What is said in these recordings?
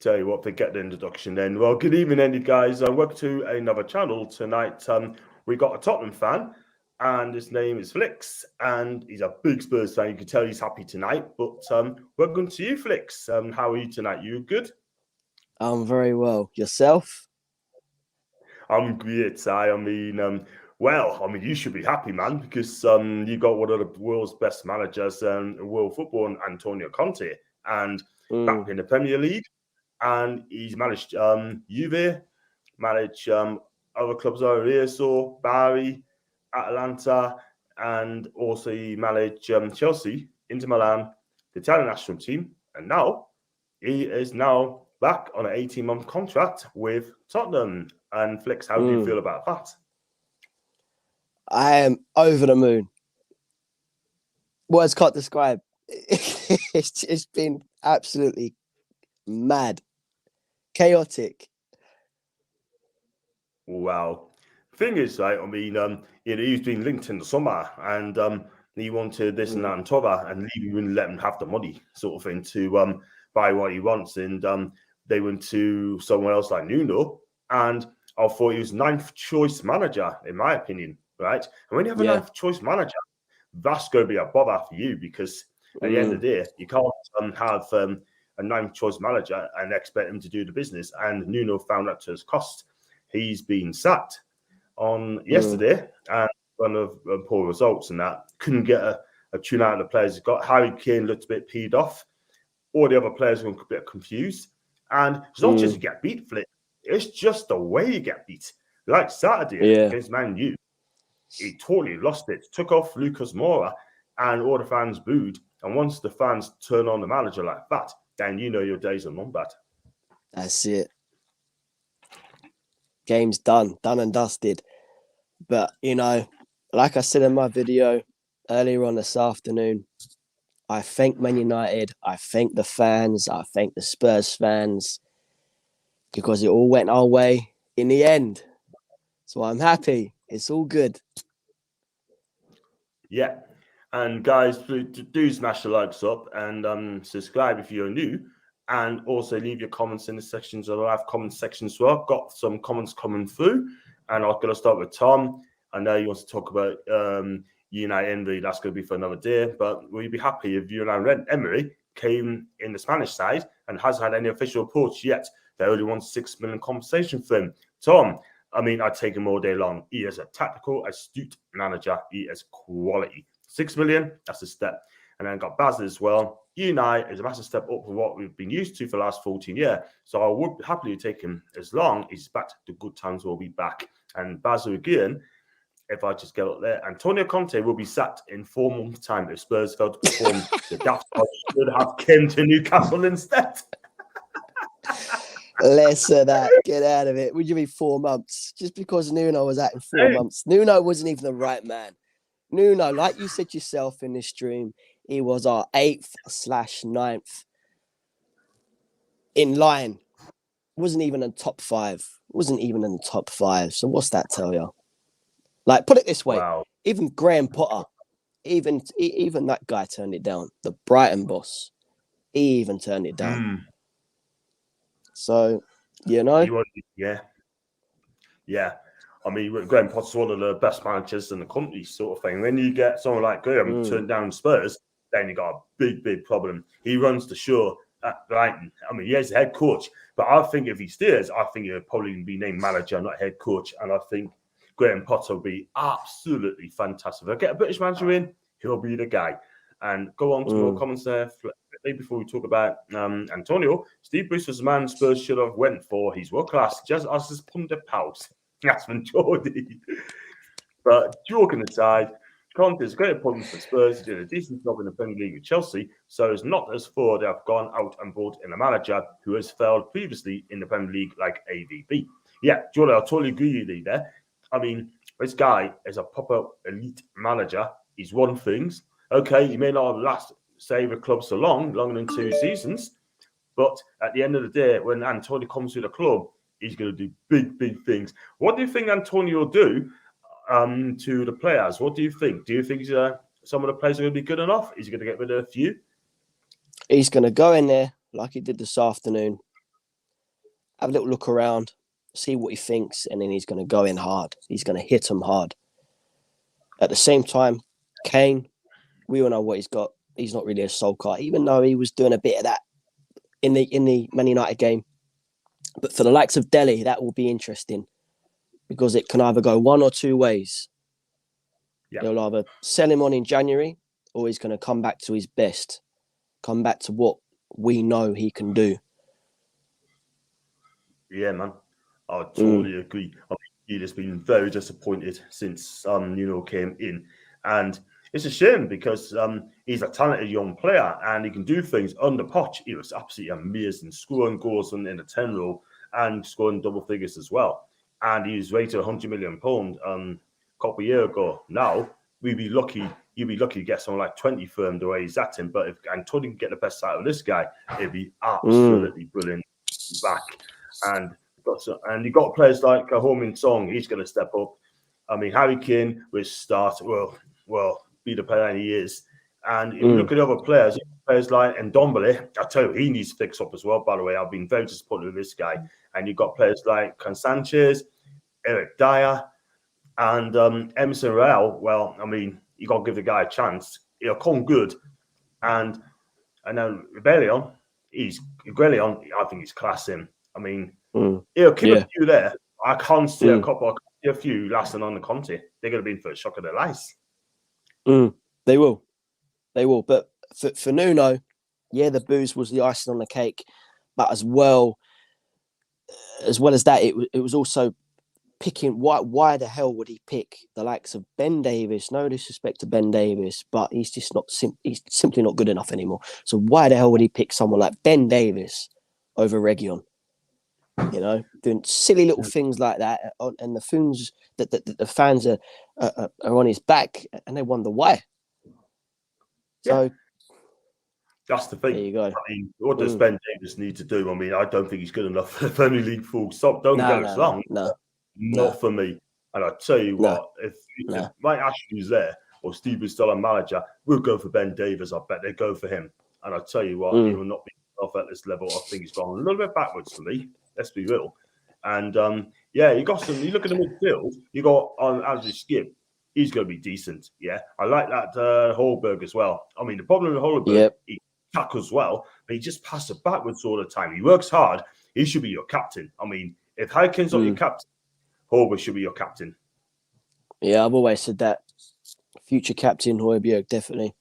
Tell you what, forget the introduction then. Well, good evening, Andy, guys. Welcome to another channel tonight. We got a Tottenham fan, and his name is Flix, and he's a big Spurs fan. You can tell he's happy tonight. But welcome to you, Flix. How are you tonight? You good? I'm very well. Yourself? I'm great. You should be happy, man, because you got one of the world's best managers in world football, Antonio Conte, and back in the Premier League. And he's managed Juve, managed other clubs over here, so Bari, Atalanta, and also he managed Chelsea, Inter Milan, the Italian national team, and now he is now back on an 18-month contract with Tottenham. And Flex, how do you feel about that? I am over the moon. Words can't describe. It's been absolutely mad. Chaotic. Well, thing is, right? He's been linked in the summer, and he wanted this and that and t'other, and Levy wouldn't let him have the money, sort of thing, to buy what he wants. And they went to someone else like Nuno, and I thought he was ninth choice manager, in my opinion, right? And when you have a ninth choice manager, that's going to be a bother for you, because at the end of the day, you can't have a ninth choice manager and expect him to do the business. And Nuno found that to his cost. He's been sacked on yesterday, and one of poor results, and that couldn't get a tune out of the players. Got Harry Kane looked a bit peed off. All the other players were a bit confused. And it's not just you get beat, Flip. It's just the way you get beat. Like Saturday against Man U, he totally lost it. Took off Lucas Moura, and all the fans booed. And once the fans turn on the manager like that, then you know your days are numbered. That's it. Game's done and dusted. But, like I said in my video earlier on this afternoon, I thank Man United, I thank the fans, I thank the Spurs fans, because it all went our way in the end. So I'm happy. It's all good. Yeah. And guys, do smash the likes up and subscribe if you're new. And also leave your comments in the sections of the live comment section as well. I've got some comments coming through. And I'm going to start with Tom. I know he wants to talk about Unai Emery. That's going to be for another day. But will you be happy if Unai Emery came in the Spanish side and hasn't had any official reports yet? They only want 6 million compensation for him. Tom, I'd take him all day long. He is a tactical, astute manager. He is quality. 6 million, that's a step. And then got Baz as well. Unai is a massive step up from what we've been used to for the last 14 years. So I would happily take him as long as he's back. The good times will be back. And Basil again, if I just get up there, Antonio Conte will be sacked in 4 months' time if Spurs fail to perform. The daft should have come to Newcastle instead. Less of that. Get out of it. Would you be 4 months? Just because Nuno was out in 4 months. Nuno wasn't even the right man. Nuno, like you said yourself in this stream, he was our 8th/9th in line. Wasn't even in top 5. Wasn't even in the top 5. So what's that tell you? Like, put it this way. Wow. Even Graham Potter, even that guy turned it down. The Brighton boss, he even turned it down. So, Yeah. Graham Potter's one of the best managers in the country, sort of thing. When you get someone like Graham turned down Spurs, then you got a big, big problem. He runs the show at Brighton. He is the head coach, but I think if he stays, I think he'll probably be named manager, not head coach. And I think Graham Potter will be absolutely fantastic. If I get a British manager in, he'll be the guy. And go on to more comments there. Before we talk about Antonio, Steve Bruce was the man Spurs should have went for. He's world class, just as his pundit pals. That's from Jordy. But joking aside, Conte is a great appointment for Spurs. He did a decent job in the Premier League with Chelsea, so it's not as far they have gone out and brought in a manager who has failed previously in the Premier League like AVB. Yeah, Jordy, I totally agree with you there. This guy is a proper elite manager. He's won things. Okay, he may not have stayed with club so longer than 2 seasons, but at the end of the day, when Antonio comes to the club, he's going to do big, big things. What do you think Antonio will do to the players? What do you think? Do you think some of the players are going to be good enough? Is he going to get rid of a few? He's going to go in there like he did this afternoon have a little look around, see what he thinks, and then he's going to go in hard. He's going to hit them hard. At the same time, Kane, we all know what he's got. He's not really a sulker, even though he was doing a bit of that in the Man United game. But for the likes of Delhi, that will be interesting because it can either go one or two ways. Yeah. They'll either sell him on in January or he's going to come back to his best, come back to what we know he can do. Yeah, man. I totally agree. I mean, he has been very disappointed since came in. And it's a shame because he's a talented young player and he can do things under Poch. He was absolutely amazing, scoring goals in the 10 row and scoring double figures as well. And he was rated £100 million a couple of years ago. Now, you'd be lucky to get someone like 20 for him the way he's acting. But if Antonio can get the best out of this guy, it'd be absolutely brilliant back. And you got players like Heung-min Son, he's going to step up. I mean, Harry Kane will start, well, be the player he is. And if you look at other players like Ndombele, I tell you, he needs to fix up as well, by the way. I've been very disappointed with this guy. And you've got players like Sanchez, Eric Dyer, and Emerson Royale. Well, I mean, you got to give the guy a chance. He'll come good. And then Rebellion, I think he's class him. I mean, he'll keep a few there. I can't see a few lasting on the Conte. They're going to be in for a shock of their lives. They will. But for Nuno, the booze was the icing on the cake. But as well as that, it was also picking. Why the hell would he pick the likes of Ben Davies? No disrespect to Ben Davies, but he's just not. He's simply not good enough anymore. So why the hell would he pick someone like Ben Davies over Region? You know, doing silly little things like that, and the fans that the fans are on his back, and they wonder why. So that's the thing. There you go. I mean, what does Ben Davies need to do? I mean, I don't think he's good enough for the Premier League full stop. Don't get us wrong. Not for me. And I tell you what, if Mike Ashley's there or Steve is still a manager, we'll go for Ben Davies. I bet they go for him. And I tell you what, he will not be off at this level. I think he's gone a little bit backwards for me. Let's be real. And you got some. You look at the midfield. You got Andrew Skip. He's going to be decent. Yeah, I like that Holberg as well. I mean, the problem with Holberg, he tackles well, but he just passes backwards all the time. He works hard. He should be your captain. I mean, if Harkin's not your captain, Holberg should be your captain. Yeah, I've always said that. Future captain Højbjerg, definitely.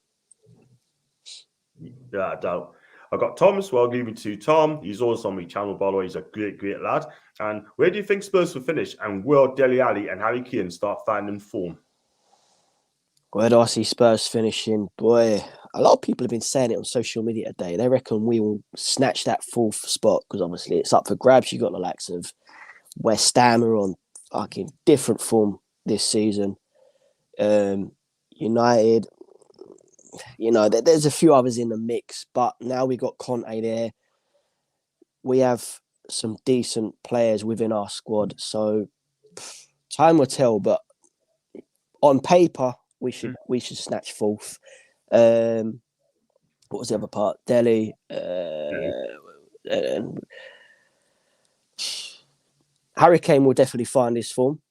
Yeah, I doubt. I've got Tom as well. Give me to Tom. He's always on my channel, by the way. He's a great, great lad. And where do you think Spurs will finish? And will Dele Alli and Harry Kane start finding form? Where do I see Spurs finishing? Boy, a lot of people have been saying it on social media today. They reckon we will snatch that fourth spot because obviously it's up for grabs. You got the likes of West Ham are on fucking different form this season. United, you know, there's a few others in the mix, but now we got Conte there. We have some decent players within our squad, so time will tell. But on paper, we should snatch fourth. What was the other part? Delhi. Harry Kane will definitely find his form,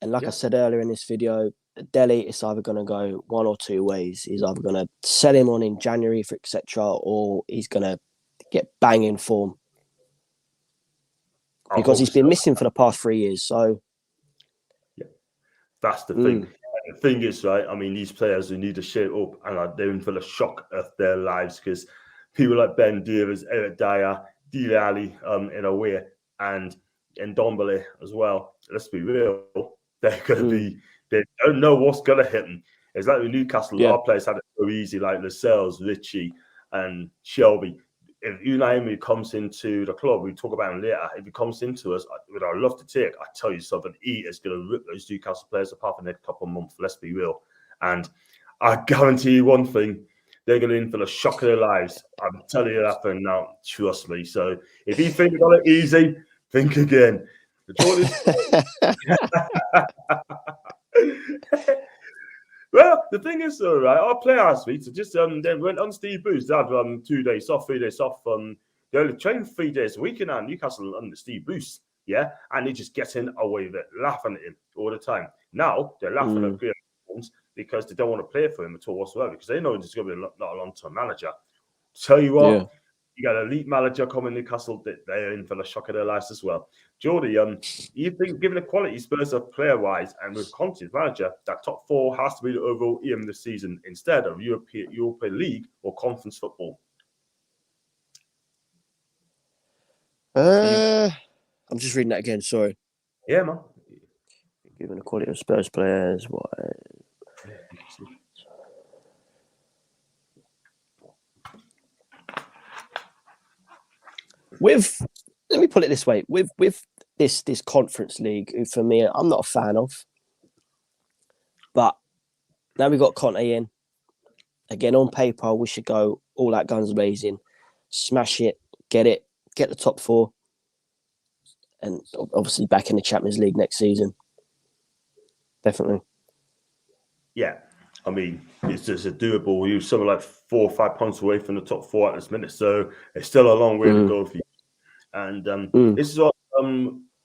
and like I said earlier in this video, Delhi is either going to go one or two ways. He's either going to sell him on in January for etc., or he's going to get banging form because he's been missing for the past 3 years. So, that's the thing. The thing is, right? I mean, these players who need to shape up and they're in for the shock of their lives because people like Ben Davies, Eric Dyer, Dele Alli, in a way, and Ndombele as well. Let's be real. They're going to be. They don't know what's going to hit them. It's like with Newcastle, our players had it so easy, like Lascelles, Ritchie, and Shelby. If Unai comes into the club, we talk about him later. If he comes into us, which I'd love to take, I tell you something, he is going to rip those Newcastle players apart for the next couple of months. Let's be real. And I guarantee you one thing, they're going to in for the shock of their lives. I'm telling you that thing now. Trust me. So if you think you got it easy, think again. Well, the thing is, though, right? Our player athletes are just then went on Steve Booth's dad 2 days off, 3 days off They're only training 3 days a week now, Newcastle under Steve Bruce, yeah, and they're just getting away with it, laughing at him all the time. Now they're laughing at Graham because they don't want to play for him at all whatsoever because they know he's going to be not a long-term manager. Tell you what, you got an elite manager coming Newcastle, they're in for the shock of their lives as well. Jordy, you think, given the quality Spurs have player-wise and with Conte as manager, that top 4 has to be the overall aim this season instead of European League or conference football? I'm just reading that again. Sorry. Yeah, man. Given the quality of Spurs players, what? Let me put it this way: with this conference league, who for me, I'm not a fan of, but now we've got Conte in. Again, on paper, we should go all out guns blazing, smash it, get the top 4, and obviously back in the Champions League next season. Definitely. Yeah. I mean, it's just a doable. You're something like 4 or 5 points away from the top 4 at this minute. So it's still a long way to go for you. And this is what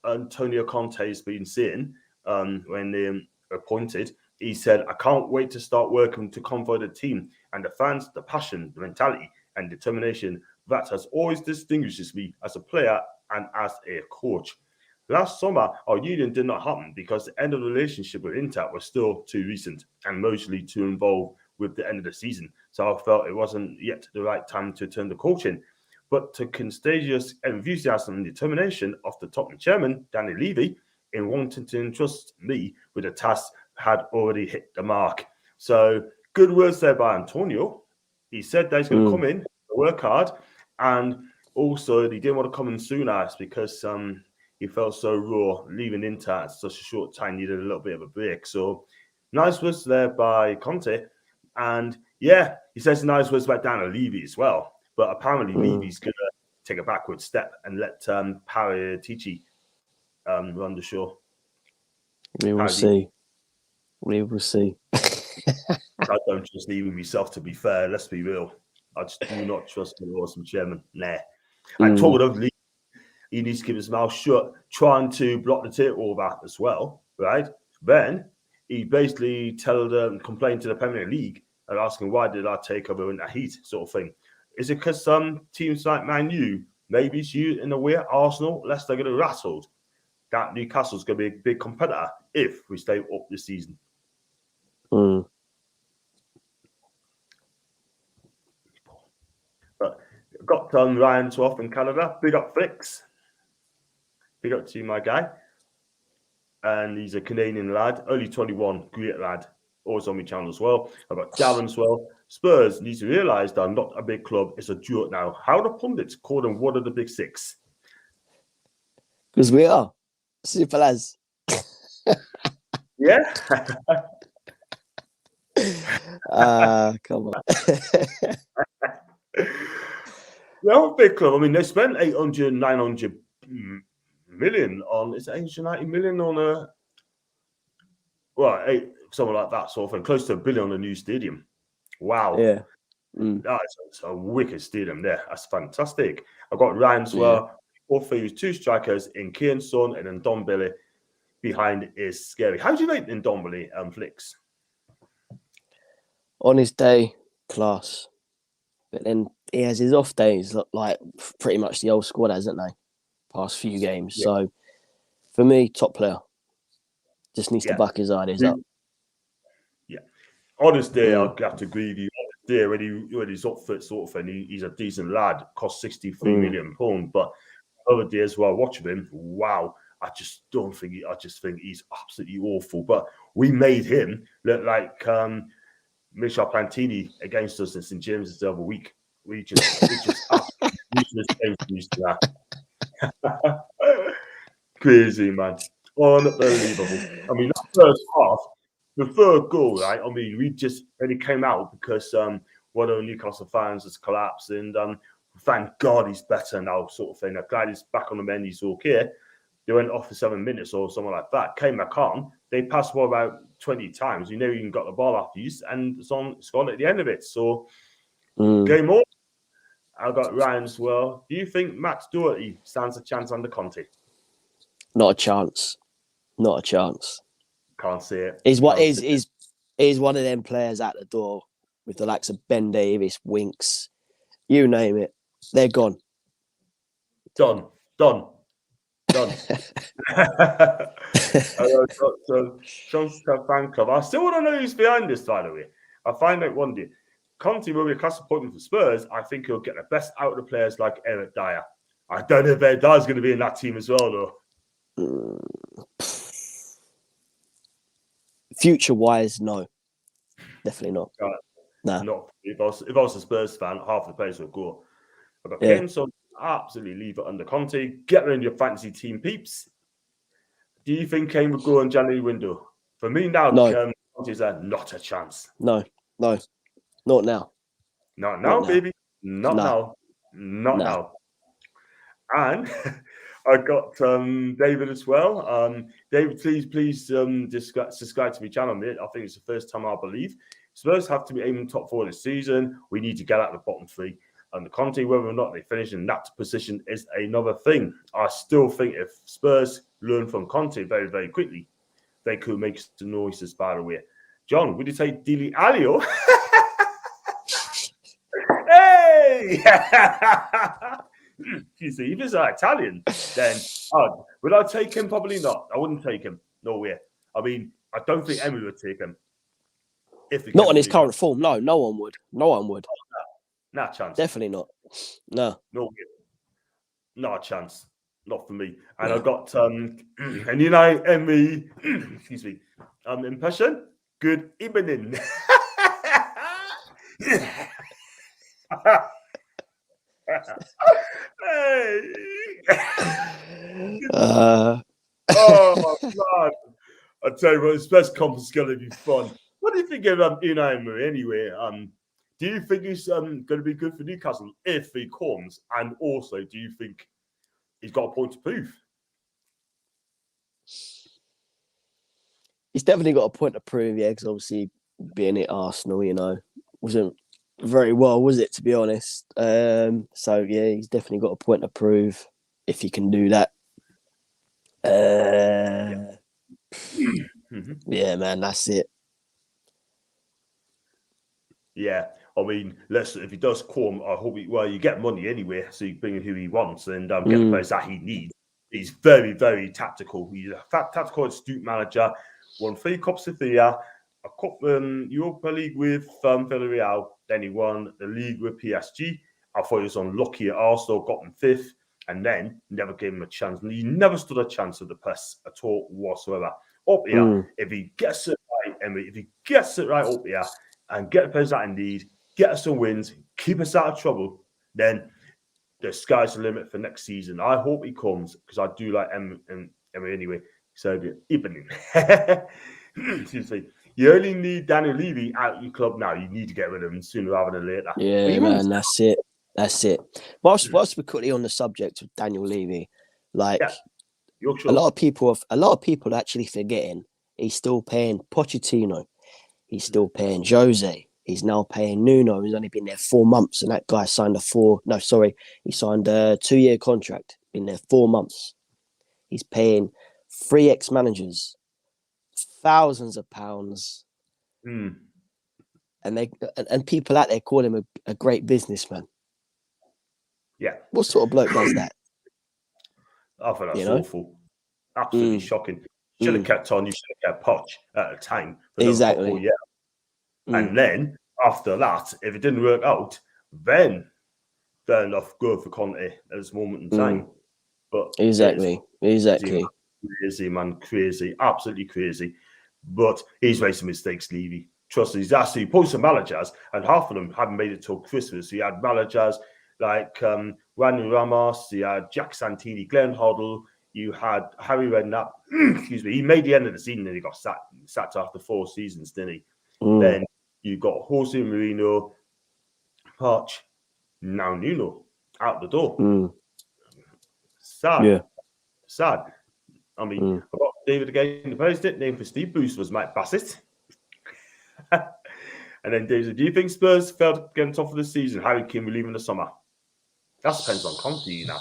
Antonio Conte has been saying when they appointed. He said, I can't wait to start working to convert the team and the fans, the passion, the mentality and determination that has always distinguishes me as a player and as a coach. Last summer, our union did not happen because the end of the relationship with Inter was still too recent and mostly too involved with the end of the season. So I felt it wasn't yet the right time to turn the coach in. But the contagious enthusiasm and determination of the Tottenham chairman, Danny Levy, in wanting to entrust me with a task had already hit the mark. So good words there by Antonio. He said that he's going to come in, work hard, and also he didn't want to come in sooner because he felt so raw, leaving Inter at such a short time, needed a little bit of a break. So nice words there by Conte. And yeah, he says nice words about Danny Levy as well. But apparently Levy's going to take a backward step and let Paratici run the show. We will see. We will see. I don't trust Levy myself, to be fair. Let's be real. I just do not trust the awesome chairman. Nah. And talking of Levy, he needs to keep his mouth shut, trying to block the takeover as well, right? Then he basically complained to the Premier League and asking why did our takeover in the heat, sort of thing. Is it because some teams like Man U, maybe it's you in a way, Arsenal, Leicester get rattled, that Newcastle's going to be a big competitor if we stay up this season? But got Ryan 12 in Canada. Big up Flicks. Big up to you, my guy. And he's a Canadian lad, only 21, great lad. Always on my channel as well. I've got Darren as well. Spurs need to realise they're not a big club, it's a joke now. How the pundits call them one of the big 6? Because we are. Simple as. Yeah. Come on. They're a big club. I mean, they spent 800, 900 million on, it's 890 million on a, something like that sort of thing, close to $1 billion on a new stadium. Wow. Yeah. That's a wicked stadium there. That's fantastic. I've got Ryan as well. Both of you, 2 strikers in Kane, Son, and then Ndombele behind is scary. How do you rate Ndombele, Flicks? On his day, class. But then he has his off days, like pretty much the old squad, hasn't they? Past few games. Yeah. So for me, top player. Just needs to buck his ideas up. Yeah. On his day, I'll have to agree with you. On his day, when he's up for it, sort of thing, he's a decent lad. Cost £63 million. But other days while watching him, wow, I just think he's absolutely awful. But we made him look like Michel Plantini against us in St James's the other week. We just used to that. Crazy, man. Unbelievable. I mean, that first half, the third goal, right? I mean, we just only came out because one of the Newcastle fans has collapsed, and thank God he's better now, sort of thing. I'm glad he's back on the mend, he's okay. They went off for 7 minutes or something like that. Came back on. They passed the ball about 20 times. You even got the ball after use, and it's gone at the end of it. So game on. I got Ryan as well. Do you think Max Doherty stands a chance under Conte? Not a chance. Not a chance. Can't see it. He's what Can't see it. he's one of them players at the door with the likes of Ben Davis, Winks, you name it. They're gone. Done. Johnston fan club. I still want to know who's behind this, by the way. I'll find out one day. Conte will be a class appointment for Spurs. I think he'll get the best out of the players like Eric Dyer. I don't know if Eric Dyer's going to be in that team as well, though. Future-wise, no. Definitely not. Nah. Not if I was a Spurs fan, half the players would go. I've got Kane, so absolutely leave it under Conte. Get in your fantasy team, peeps. Do you think Kane would go in January window? For me now, no. Conte's not a chance. No. Not now. Not now, baby. Not now. And I got David as well. David, please subscribe to my channel, mate. I think it's the first time, I believe. Spurs have to be aiming top 4 this season. We need to get out of the bottom 3. And the Conte, whether or not they finish in that position is another thing. I still think if Spurs learn from Conte very, very quickly, they could make some noises, by the way. John, would you say Dele Alli? Hey! You see, if he's Italian, then would I take him? Probably not. I wouldn't take him. No way. I mean, I don't think Emery would take him. Not in his current form. No one would. No one would. Not a chance. Definitely not. No. Not a chance. Not for me. And I got and Emery, excuse me, impression. Good evening. Hey. Oh man. I tell you what, this best comp is gonna be fun. What do you think of Unai Emery anyway? Do you think he's going to be good for Newcastle if he comes? And also, do you think he's got a point to prove? He's definitely got a point to prove, yeah, because obviously being at Arsenal, wasn't very well, was it, to be honest? So, yeah, he's definitely got a point to prove if he can do that. Yeah, man, that's it. Yeah, I mean, if he does come, I hope you get money anyway, so you bring in who he wants and get the players that he needs. He's very, very tactical. He's a tactical, astute manager. Won 3 Cups of the Year, a Cup Europa League with Villarreal. Then he won the league with PSG. I thought he was unlucky at Arsenal, got him 5th, and then never gave him a chance. And he never stood a chance with the press at all whatsoever. Up here, if he gets it right, Emery, if he gets it right up here, and get the players that I need, get us some wins, keep us out of trouble, then the sky's the limit for next season. I hope he comes because I do like Emery anyway. So good evening. You only need Daniel Levy out of your club now. You need to get rid of him sooner rather than later. Yeah, man, that's it. Whilst we're quickly on the subject of Daniel Levy, a lot of people are actually forgetting he's still paying Pochettino. He's still paying Jose. He's now paying Nuno, who's only been there 4 months, and that guy signed he signed a 2-year contract. Been there 4 months. He's paying 3 ex-managers thousands of pounds, and people out there call him a great businessman. Yeah, what sort of bloke does that? I think that's awful. Absolutely shocking. Should have kept on. You should have kept Poch at a time. Exactly. And then after that, if it didn't work out, then fair enough, go for Conte at this moment in time. But exactly. Crazy, man, crazy, absolutely crazy. But he's made some mistakes, Levy. Trust me, he's actually put some managers, and half of them haven't made it till Christmas. He had managers like Randy Ramos, he had Jack Santini, Glenn Hoddle. You had Harry Redknapp. Excuse me. He made the end of the season and he got sacked after 4 seasons, didn't he? Then you got Jose Mourinho, Poch, now Nuno out the door. Sad. Yeah. Sad. I mean, I got David again. The president name for Steve Bruce was Mike Bassett. And then David, do you think Spurs failed to get on top of the season? Harry Kane will leave in the summer? That depends on Conte now.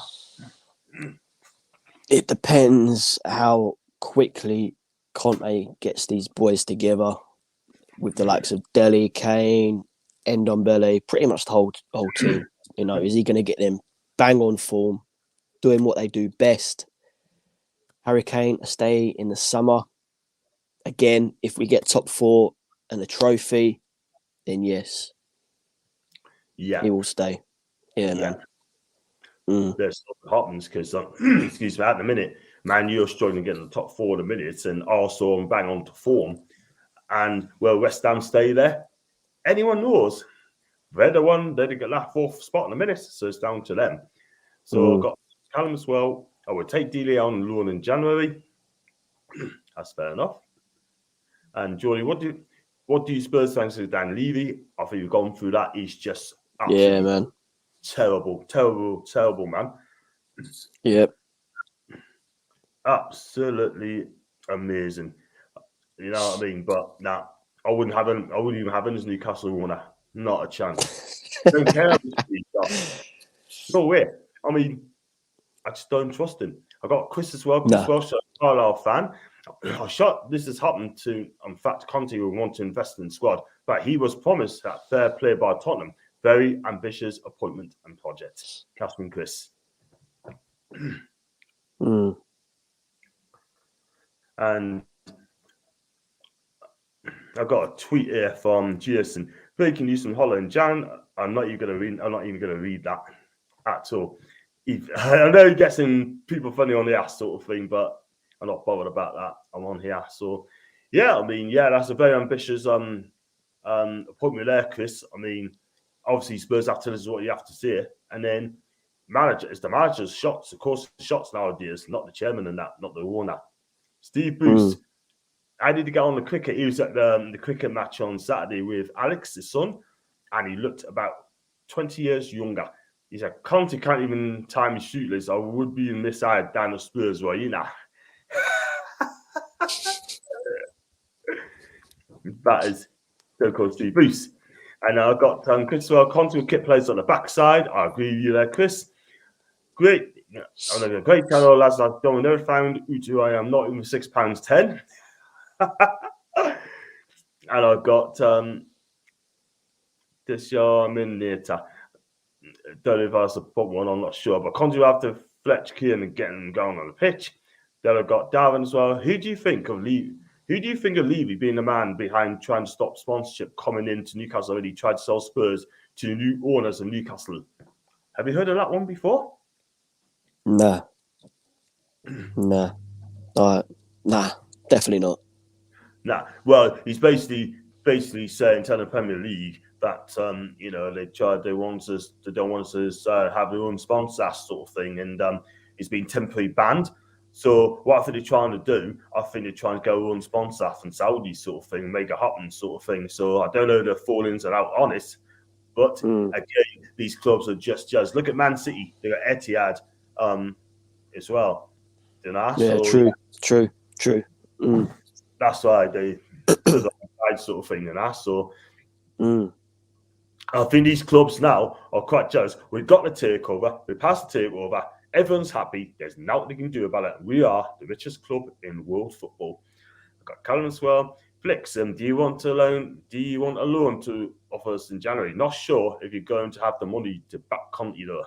It depends how quickly Conte gets these boys together with the likes of Dele, Kane, Ndombele, pretty much the whole team. You know, is he going to get them bang on form, doing what they do best? Harry Kane, a stay in the summer. Again, if we get top 4 and a trophy, then yes. Yeah. He will stay. Yeah, man. There's stuff happens because, excuse me, at the minute, Man U are struggling to get in the top 4 in the minutes, and Arsenal bang on to form. And will West Ham stay there? Anyone knows? They're the one, they'd get that 4th spot in a minute, so it's down to them. So I've got Callum as well. I would take Dele on loan in January. That's fair enough. And Jordy, what do you Spurs fans with Dan Levy? After you've gone through that, he's just absolutely terrible, man. Yep. Absolutely amazing. You know what I mean? But nah, I wouldn't even have him as Newcastle owner. Not a chance. Don't care. No way. I mean, I just don't trust him. I got Chris as well. Chris Welsh, a Carlisle fan. This has happened to, in fact, Conte will want to invest in the squad, but he was promised that fair play by Tottenham. Very ambitious appointment and project. Catherine Chris. And I've got a tweet here from Jason. Breaking news from Holland. Jan, I'm not even going to read that at all. I know he gets in people funny on the ass sort of thing, but I'm not bothered about that. I'm on here. So, yeah, I mean, yeah, that's a very ambitious appointment there, Chris. I mean, obviously, Spurs have to listen to what you have to say. And then it's the manager's shots. Of course, the shots nowadays, not the chairman and that, not the owner. Steve Bruce, I did get on the cricket. He was at the cricket match on Saturday with Alex, his son, and he looked about 20 years younger. He said, Conte can't even tie me shoeless. I would be in this side down the Spurs, right? You know. That is so-called Steve Bruce. And I've got Chris well. Conte will keep players on the backside. I agree with you there, Chris. Great. I'm a great channel, lads. I don't never found who I am, not even £6.10. And I've got this year I'm in later. Don't know if I was to put one, I'm not sure. But Conte will have to Fletch Keane and get him going on the pitch. Then I've got Darwin as well. Who do you think of Levy being the man behind trying to stop sponsorship coming into Newcastle already? Tried to sell Spurs to new owners of Newcastle. Have you heard of that one before? Nah, definitely not. Nah. Well, he's basically saying to the Premier League that they don't want us to have their own sponsor sort of thing, and it's been temporarily banned. So what I think they're trying to do, I think they're trying to go on sponsor from Saudi sort of thing, make it happen sort of thing. So I don't know the fallings are out on it, but again, these clubs are just judged. Look at Man City; they got Etihad as well. You know? Yeah, so, true. That's why they sort of thing, you know. So I think these clubs now are quite judged. We've got the takeover, we passed the takeover, everyone's happy, there's nothing they can do about it. We are the richest club in world football. I've got Callum as well. Flix, do you want a loan to offer us in January? Not sure if you're going to have the money to back Conte though.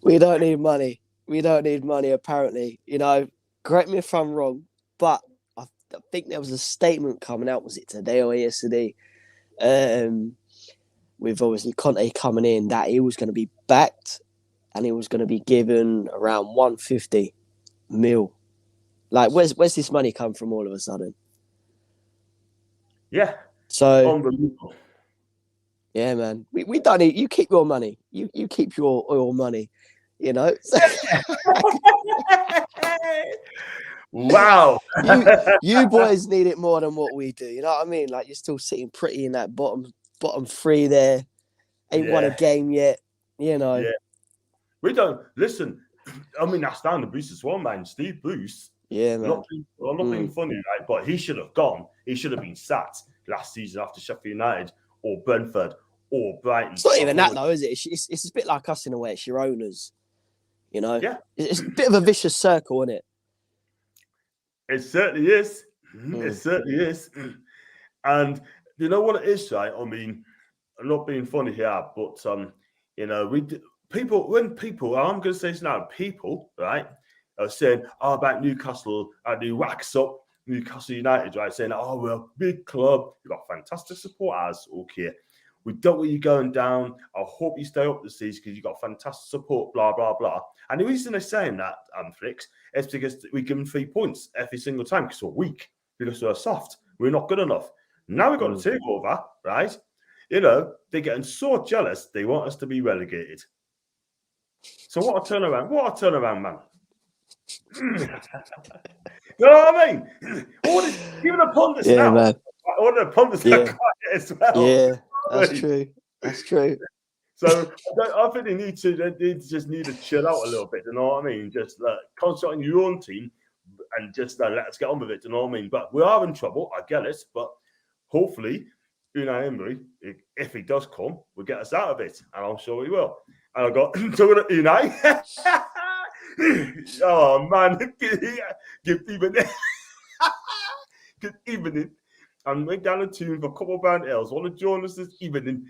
We don't need money. Apparently. You know, correct me if I'm wrong, but I think there was a statement coming out, was it today or yesterday, with obviously Conte coming in, that he was going to be backed and he was going to be given around 150 mil. Like, where's this money come from all of a sudden? Yeah. So, unbelievable. Yeah, man. We don't need, you keep your money. You keep your oil money, you know. Wow. you boys need it more than what we do. You know what I mean? Like, you're still sitting pretty in that bottom three there. Ain't won a game yet, you know. Yeah. We don't listen. I mean, that's down to Bruce as well, man. Steve Bruce. Yeah, man. Not being funny, right? But he should have gone. He should have been sacked last season after Sheffield United or Brentford or Brighton. It's not even that though, is it? It's a bit like us in a way. It's your owners, you know. Yeah, It's a bit of a vicious circle, isn't it? it certainly is. It certainly is. And you know what it is, right? I mean, I'm not being funny here, but you know, when people, I'm going to say this now, people, right, are saying, oh, about Newcastle, and they wax up Newcastle United, right, saying, oh, we're a big club, you've got fantastic supporters, okay. We don't want you going down. I hope you stay up this season because you've got fantastic support, blah, blah, blah. And the reason they're saying that, Flix, is because we give them 3 points every single time because we're weak, because we're soft. We're not good enough. Now we've got the takeover, right? You know, they're getting so jealous, they want us to be relegated. So what a turnaround. What a turnaround, man. You know what I mean? Even the pundits now. Man. All the pundits are quiet as well. Yeah, that's true. That's true. So I think they just need to chill out a little bit, you know what I mean? Just concentrate on your own team and just let us get on with it, you know what I mean? But we are in trouble, I get it, but hopefully Unai Emery, if he does come, will get us out of it, and I'm sure he will. And I got talking to Unai. Oh man, good evening. And went down the tune for a couple of pound ales. Want to join us this evening?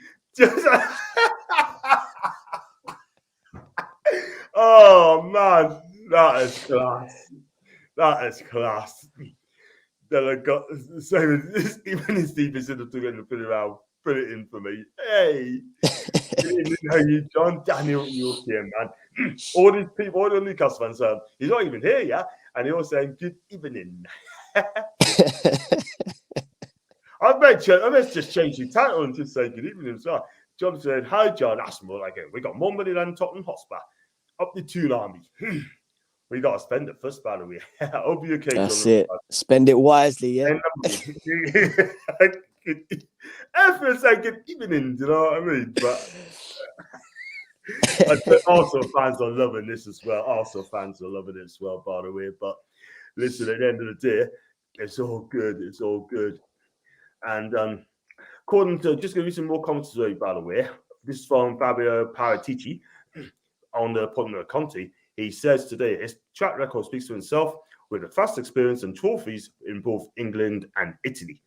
Oh man, that is class. That is class. Then I got same as even Steve is in the put it in for me. Hey, how you, John Daniel? You okay, man? All these people, all the Newcastle fans, he's not even here, yeah, and he was saying good evening. I might just change the title and just say good evening. So John said, "Hi, John." That's more like it. We got more money than Tottenham Hotspur. Up the Toon Army. We got to spend it first, by the way. I hope you're okay. That's it. Spend it wisely, yeah. Everyone's like good evening, you know what I mean? But also fans are loving this as well. Also fans are loving it as well, by the way. But listen, at the end of the day, it's all good. It's all good. And according to, just give you some more comments today, by the way. This is from Fabio Paratici on the appointment of Conte. He says today his track record speaks for himself with a vast experience and trophies in both England and Italy.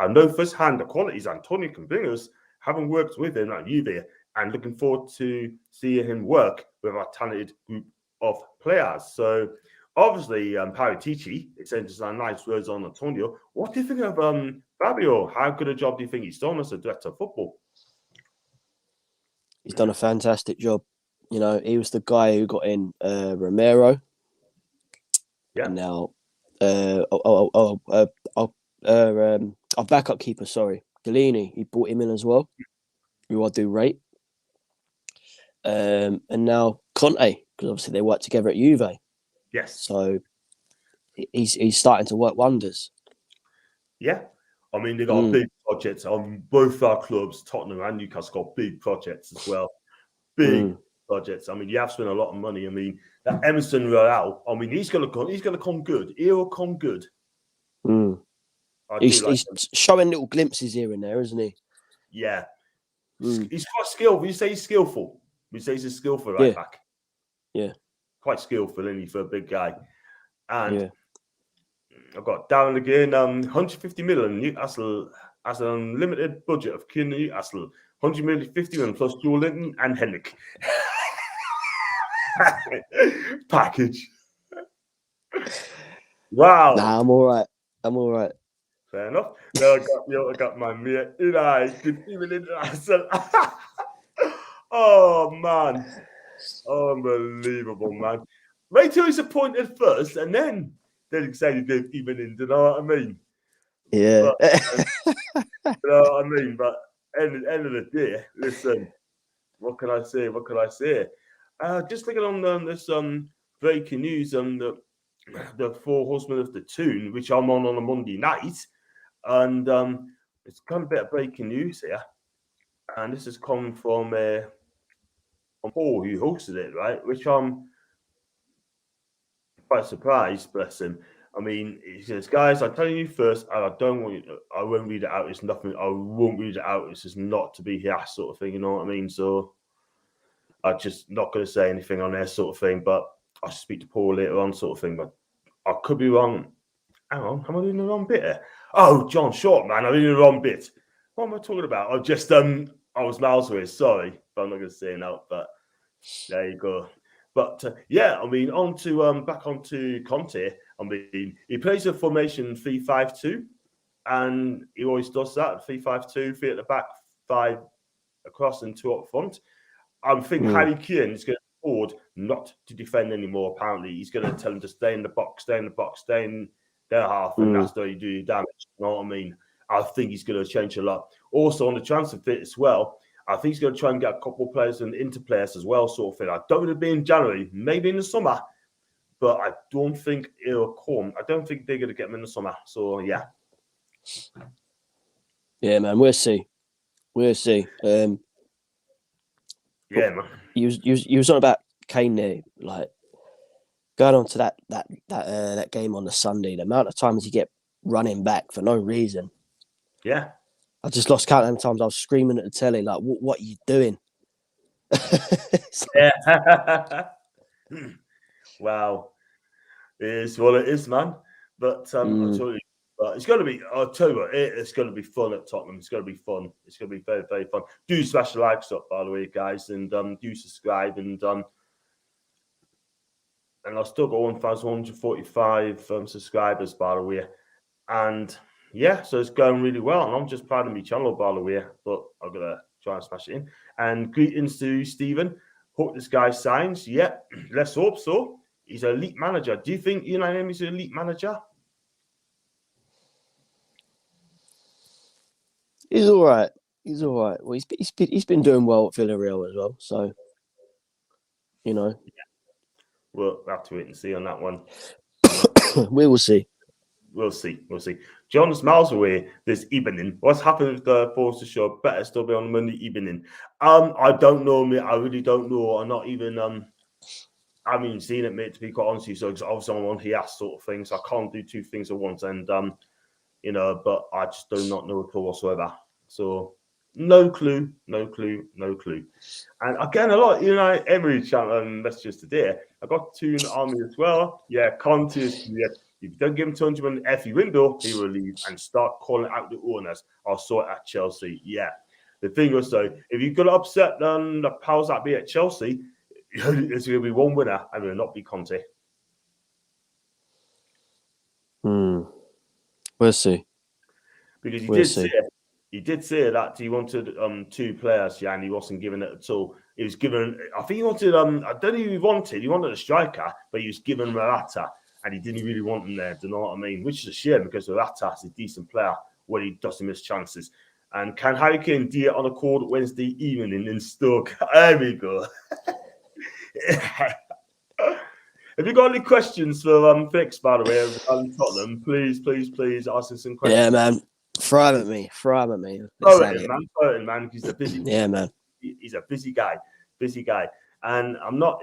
I know firsthand the qualities Antonio can bring us, having worked with him at Juve, and looking forward to seeing him work with our talented group of players. So obviously, Paratici is saying some nice words on Antonio. What do you think of Fabio? How good a job do you think he's done as a director of football? He's done a fantastic job. You know, he was the guy who got in Romero. Yeah. And now, our backup keeper, Galini. He brought him in as well, who I do rate. And now Conte, because obviously they worked together at Juve. Yes. So he's starting to work wonders. Yeah. I mean, they got big projects on both our clubs, Tottenham and Newcastle, got big projects as well. Big projects. I mean, you have spent a lot of money. I mean, that Emerson Royale, I mean, he's gonna come good. He'll come good. He's showing little glimpses here and there, isn't he? Yeah. He's quite skillful. You say he's skillful. We say he's a skillful right back. Yeah. Quite skillful, isn't he, for a big guy? And I've got down again, 150 million. Newcastle has an unlimited budget of Newcastle. 150 million plus Joe Linton and Henrik. Package. Wow. Nah, I'm all right. Fair enough. Now I got my mate. Good evening. Oh man. Unbelievable, man. Wait till he's appointed first and then they say good evening, do you know what I mean? Yeah. But, you know what I mean? But end of the day, listen, what can I say? Just looking on this breaking news, the Four Horsemen of the Toon, which I'm on a Monday night, and it's kind of a bit of breaking news here, and this has come from Paul, who hosted it, right? Which I'm quite surprised, bless him. I mean, he says, guys, I'm telling you first, and I won't read it out. It's nothing. I won't read it out. It's just not to be here, sort of thing. You know what I mean? So I'm just not going to say anything on there, sort of thing. But I'll speak to Paul later on, sort of thing. But I could be wrong. Hang on, am I doing the wrong bit here? Oh, John Short, man, I'm doing the wrong bit. What am I talking about? I was miles away. Sorry, but I'm not going to say it now. But there you go. But yeah, I mean, back onto Conte. I mean, he plays a formation 3-5-2, and he always does that 3-5-2, 3 at the back, 5 across, and 2 up front. I think Harry Kane is going to afford not to defend anymore. Apparently, he's going to tell him to stay in the box, stay in their half, and that's how you do your damage. You know what I mean? I think he's going to change a lot. Also, on the transfer fit as well, I think he's going to try and get a couple of players and into players as well, sort of thing. I don't want to be in January, maybe in the summer, but I don't think it'll come. I don't think they're going to get him in the summer. So, yeah. Yeah, man, we'll see. We'll see. Yeah, man. You was on about Kane there, like going on to that game on the Sunday. The amount of times you get running back for no reason. Yeah. I just lost count how many times I was screaming at the telly, like, "What are you doing?" Yeah. Wow. It is what it is, man. But I'll tell you, it's going to be. I'll tell you what, it's going to be fun at Tottenham. It's going to be fun. It's going to be very, very fun. Do smash the likes up, by the way, guys, and do subscribe and I've still got 1,145 subscribers, by the way, and yeah, so it's going really well, and I'm just proud of my channel, by the way. But I'm gonna try and smash it in. And greetings to Stephen. Hope this guy signs. Yeah, let's hope so. He's an elite manager. Do you think United is an elite manager? He's all right. He's all right. Well, he's been doing well at Villarreal as well. So, you know, We'll have to wait and see on that one. we will see. We'll see. John's miles away this evening. What's happened with the Forster show? Better still be on Monday evening. I don't know, mate. I really don't know. I'm not even I haven't even seen it, mate, to be quite honest with you. So it's obviously I'm on here sort of thing. So I can't do two things at once. And but I just do not know at all whatsoever. So no clue. And again, a lot, every channel messages today. I got two in the army as well. Yeah, Conte is if you don't give him 200 in the FE window, he will leave and start calling out the owners. I saw it at Chelsea. Yeah. The thing was, though, if you're going to upset the powers that be at Chelsea, it's going to be one winner and it will not be Conte. We'll see. Because he did say that he wanted two players, yeah, and he wasn't given it at all. He was given, I think he wanted, I don't know who he wanted a striker, but he was given Morata, and he didn't really want him there, do you know what I mean? Which is a shame because Morata is a decent player when he doesn't miss chances. And can Harry Kane do it on a cold Wednesday evening in Stoke? There we go. Have you got any questions for Fix, by the way, on Tottenham? Please ask us some questions. Yeah, man. Throw at me. Throw it in, man. He's a busy yeah, man. He's a busy guy. And I'm not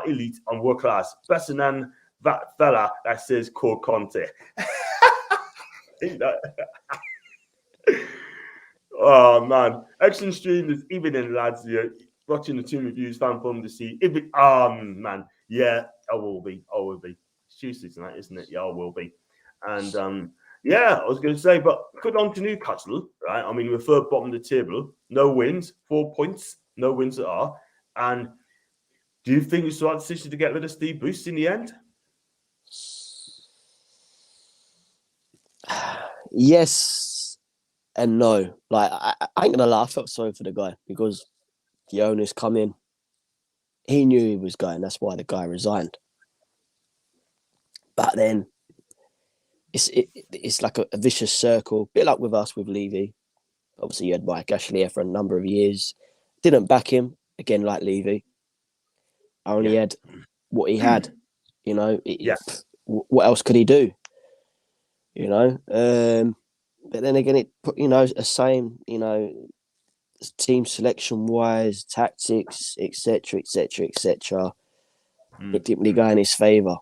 elite, I'm world class. Better than that fella that says called Conte. Oh, man. Excellent stream this evening, lads. Yeah, watching the team reviews, fan fun to see. Man. Yeah, I will be. It's Tuesday tonight, isn't it? Yeah, I will be. And I was going to say, but good on to Newcastle, right? I mean, we're third bottom of the table, no wins, 4 points, no wins at all. And do you think it's the right decision to get rid of Steve Bruce in the end? Yes and no. Like, I ain't gonna lie, I felt sorry for the guy because the owners come in. He knew he was going. That's why the guy resigned. But then it's like a vicious circle, a bit like with us with Levy. Obviously, you had Mike Ashley here for a number of years. Didn't back him again, like Levy. Only had what he had. What else could he do? But then again, it put the same. Team selection wise, tactics, etc. It didn't really go in his favour.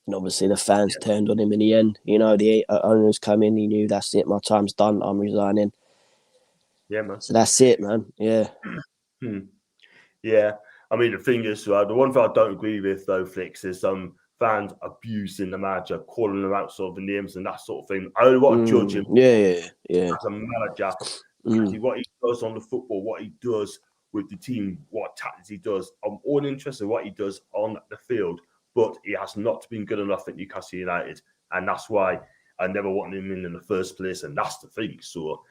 And obviously the fans turned on him in the end. You know, the owners come in. He knew that's it. My time's done. I'm resigning. Yeah, man. So that's it, man. Yeah. Yeah. I mean, the thing is, the one thing I don't agree with, though, Flicks, is fans abusing the manager, calling them out sort of the names and that sort of thing. I don't want to judge him Yeah. as a manager. Actually, what he does on the football, what he does with the team, what tactics he does. I'm all interested in what he does on the field, but he has not been good enough at Newcastle United. And that's why I never wanted him in the first place. And that's the thing. So,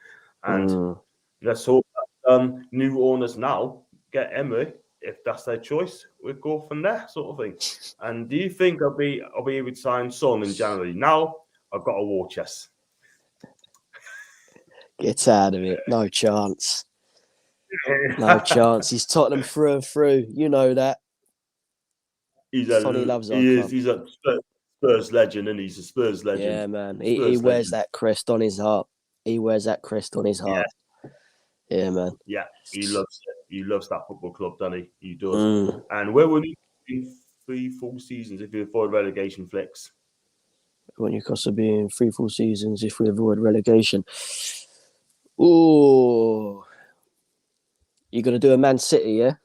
and let's hope that new owners now get Emery. If that's their choice, we'll go from there, sort of thing. And do you think I'll be able to sign Son in January? Now I've got a war chest. Get out of it. No chance. No chance. He's Tottenham through and through. You know that. Sonny loves our club. He's a Spurs legend, and he's a Spurs legend. Yeah, man. He wears that crest on his heart. He wears that crest on his heart. Yeah, man. Yeah, he loves it. He loves that football club, doesn't he? He does. And where will he be in 3 full seasons if you avoid relegation, Flicks? When Newcastle be in 3 full seasons if we avoid relegation. Ooh. You're gonna do a Man City, yeah?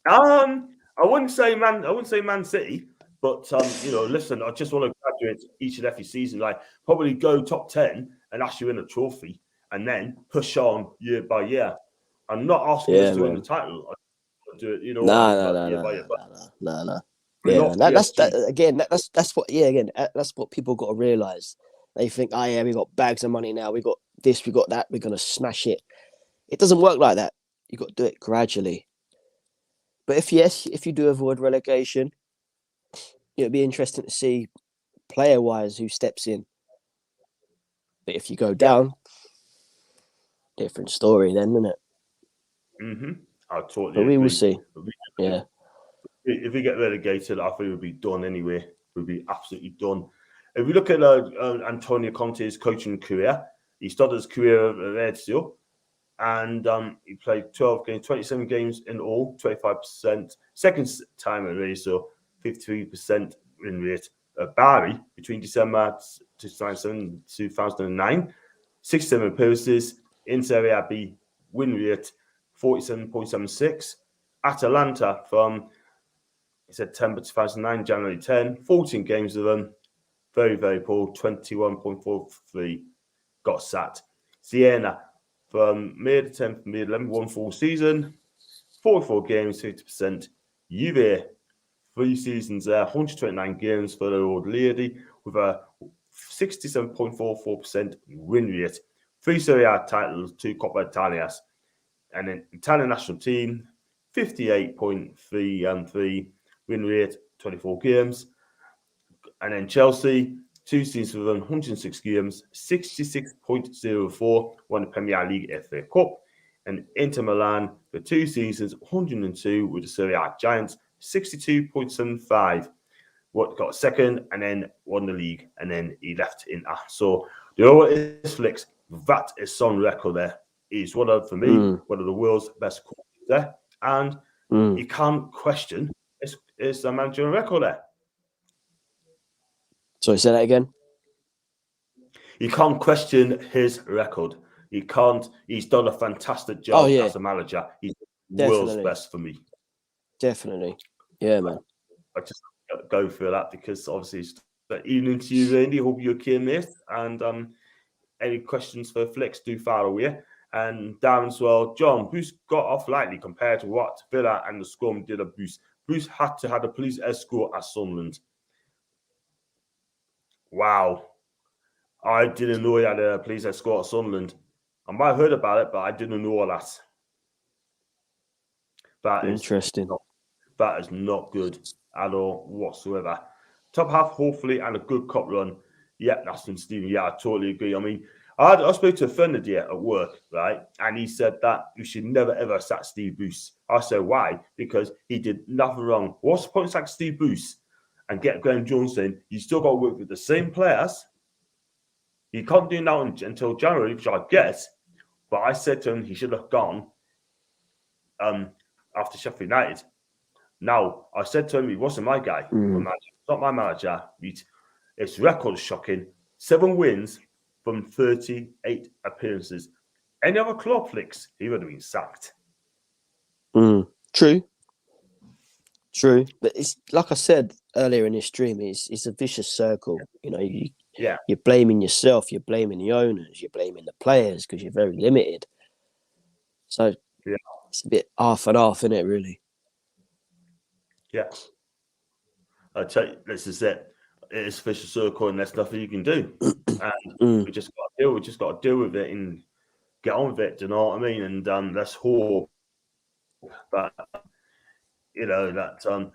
I wouldn't say Man City, but listen, I just want to graduate each and every season, like probably go top 10 and actually win a trophy, and then push on year by year. I'm not asking us to win the title. I do it, year by year. No. Yeah, that's what. Yeah, again, that's what people got to realize. They think, oh yeah, we got bags of money now. We got this, we got that. We're gonna smash it. It doesn't work like that. You got to do it gradually. But if you do avoid relegation, it'll be interesting to see player-wise who steps in. But if you go down, different story then, isn't it? I totally But agree. we will see. Yeah. If we get relegated, I think we'll be done anyway. We'll be absolutely done. If we look at Antonio Conte's coaching career, he started his career at Lazio, and he played 12 games, 27 games in all, 25%. Second time at Lazio, 53% win rate. Bari, between December 2007 and 2009, 67 appearances in Serie A B, win rate 47.76. Atalanta from September 2009, January 10, 14 games of them. Very, very poor, 21.43. Got sacked. Siena from May the 10th, May 11th, 1 full season, 44 games, 50%. Juve, 3 seasons there, 129 games for the old lady with a 67.44% win rate. 3 Serie A titles, 2 Coppa Italias. And then Italian national team, 58.3 win rate, 24 games. And then Chelsea, 2 seasons with 106 games, 66.04, won the Premier League, FA Cup. And Inter Milan, for 2 seasons, 102 with the Serie A Giants, 62.75. What got second and then won the league, and then he left Inter. So you know what is, Flicks? That is some record there. He's one of the world's best coaches there, and you can't question his managerial record there. Sorry, say that again. You can't question his record. You can't. He's done a fantastic job as a manager. He's the world's best for me. Definitely. Yeah, man. I just go for that because obviously it's the evening to you, Randy. Hope you're okay, mate. And any questions for Flicks, do fire away. And down as well, John, Bruce got off lightly compared to what Villa and the Scum did at Bruce. Bruce had to have a police escort at Sunderland. Wow. I didn't know he had a police escort at Sunderland. I might have heard about it, but I didn't know all that. That is interesting. That is not good at all whatsoever. Top half, hopefully, and a good cup run. Yeah, that's from Stephen. Yeah, I totally agree. I mean, I spoke to a friend of at work, right? And he said that you should never, ever sack Steve Bruce. I said, why? Because he did nothing wrong. What's the point of sacking Steve Bruce and get Graham Jones in? You still got to work with the same players. You can't do that until January, which I guess. But I said to him he should have gone after Sheffield United. Now, I said to him, he wasn't my guy. Not my manager. It's record shocking. 7 wins from 38 appearances. Any other club flicks, he would have been sacked. True. But it's like I said earlier in this stream, it's a vicious circle. You know, you're blaming yourself, you're blaming the owners, you're blaming the players because you're very limited. So it's a bit half and half, isn't it, really? Yeah. I tell you, this is it. It is a vicious circle, and there's nothing you can do. And we just got to deal with it and get on with it. Do you know what I mean? And let's hope that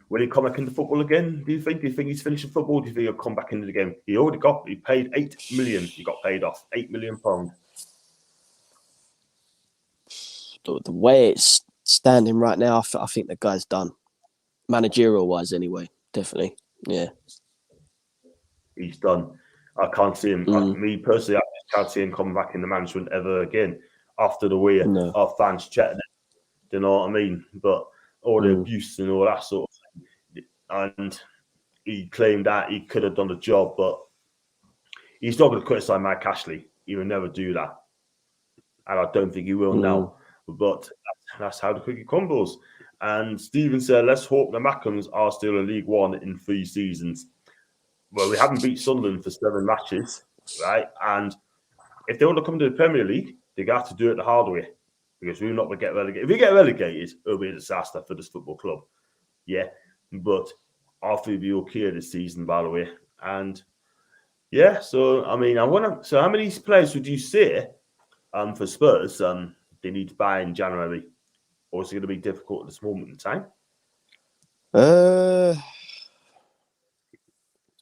will he come back into football again? Do you think he's finishing football? Do you think he'll come back into the game? He paid 8 million. He got paid off £8 million. The way it's standing right now, I think the guy's done. Managerial wise, anyway, definitely. Yeah, he's done. I can't see him. Me personally, I just can't see him coming back in the management ever again after the way our fans chatting. Do you know what I mean? But all the abuse and all that sort of thing. And he claimed that he could have done the job, but he's not going to criticise Mike Ashley. He will never do that. And I don't think he will now. But that's how the cookie crumbles. And Stephen said, let's hope the Mackhams are still in League One in 3 seasons. Well, we haven't beat Sunderland for 7 matches, right? And if they want to come to the Premier League, they have to do it the hard way. Because we're not going to get relegated. If we get relegated, it'll be a disaster for this football club. Yeah. But I think we'll be okay this season, by the way. And yeah, so I mean, so how many players would you say for Spurs they need to buy in January? Or is it going to be difficult at this moment in time?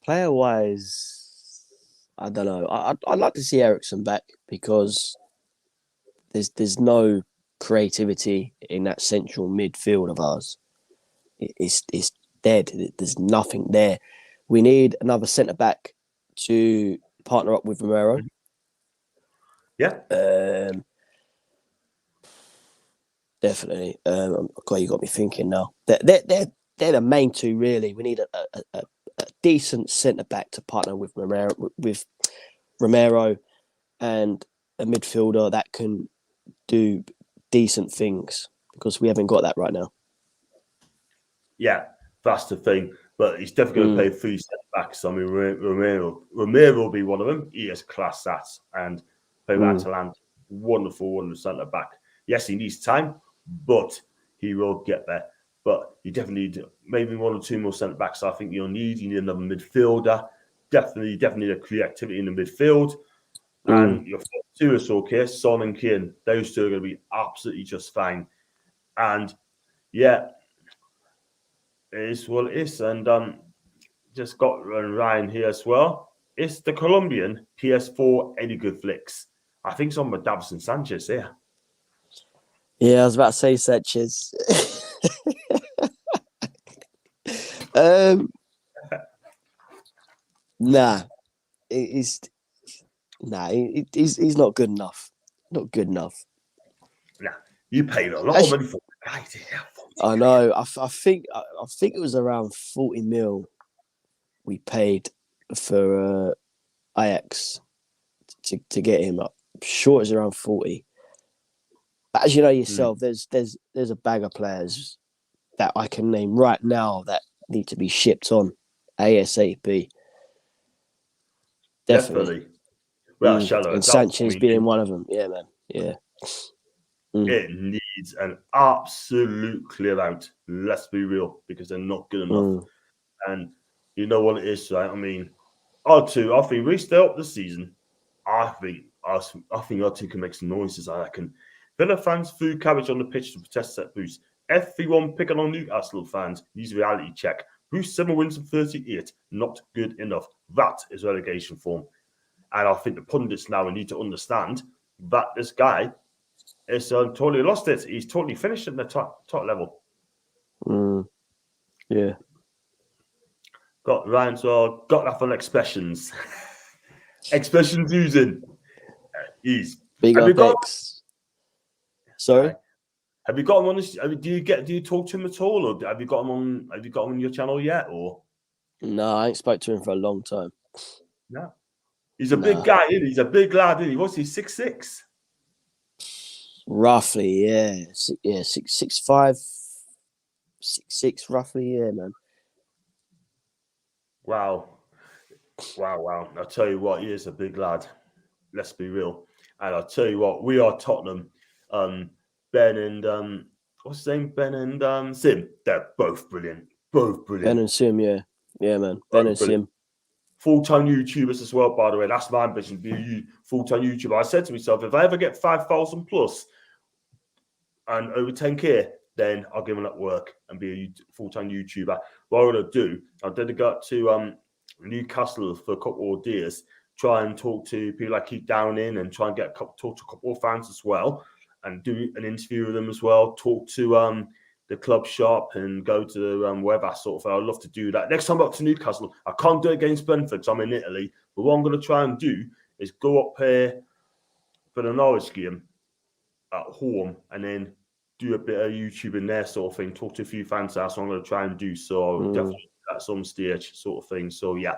Player-wise, I don't know. I'd like to see Eriksen back because there's no creativity in that central midfield of ours. It's dead. There's nothing there. We need another centre back to partner up with Romero. Yeah. Definitely. God, you got me thinking now. They're the main two, really. We need a decent centre back to partner with Romero, and a midfielder that can do decent things because we haven't got that right now. Yeah, that's the thing. But he's definitely going to play 3 centre backs. I mean, Romero will be one of them. He has class that and play with Atalanta. Wonderful centre back. Yes, he needs time, but he will get there. But you definitely need maybe 1 or 2 more centre backs. I think you'll need. You need another midfielder. Definitely the creativity in the midfield. And your 2 is okay. Son and Kane, those 2 are going to be absolutely just fine. And yeah, it is what it is. And just got Ryan here as well. Is the Colombian PS4 any good flicks? I think some with Davison Sanchez here. Yeah, I was about to say Sanchez. Nah, he's not good enough. Not good enough. Nah, you paid a lot of money for it. I know. I think it was around 40 mil we paid for Ajax to get him up. I'm sure it's around 40. But as you know yourself, there's a bag of players that I can name right now that need to be shipped on ASAP. Definitely. Well, Shallow. And Sanchez being one of them. Yeah, man. Yeah. It needs an absolute clear out. Let's be real, because they're not good enough. And you know what it is, right? I mean, I think we stay up this season. I think our 2 can make some noises, I reckon. Villa fans threw cabbage on the pitch to protest that boost. Everyone picking on Newcastle fans. Use reality check. Boost 7 wins from 38. Not good enough. That is relegation form. And I think the pundits now need to understand that this guy is totally lost it. He's totally finished at the top level. Yeah. Got Ryan, so got that on expressions. Expressions using. Big up X. Sorry? Have you got him on this? Do you talk to him at all, or have you got him on? Have you got him on your channel yet, or No, I ain't spoke to him for a long time. no? He's a big guy, isn't he? He's a big lad, isn't he? What's he, 6'6"? Roughly, yeah. 6'5", 6'6", roughly, yeah, man. Wow. I'll tell you what, he is a big lad. Let's be real. And I'll tell you what, we are Tottenham. Ben and what's his name? Ben and Sim. They're both brilliant. Both brilliant. Ben and Sim, yeah. Yeah, man. Ben and Sim. Full-time YouTubers as well, by the way. That's my ambition, to be a full-time YouTuber. I said to myself, if I ever get 5,000 plus and over 10K, then I'll give them that work and be a full-time YouTuber. What I'm going to do, I'll dedicate to Newcastle for a couple of days, try and talk to people I keep down in and try and talk to a couple of fans as well and do an interview with them as well, talk to the club shop and go to wherever sort of thing. I'd love to do that. Next time I'm up to Newcastle, I can't do it against Brentford because I'm in Italy, but what I'm going to try and do is go up here for the Norwich game at home and then do a bit of YouTube in there sort of thing, talk to a few fans. That's what I'm going to try and do. So definitely at some stage sort of thing. So yeah,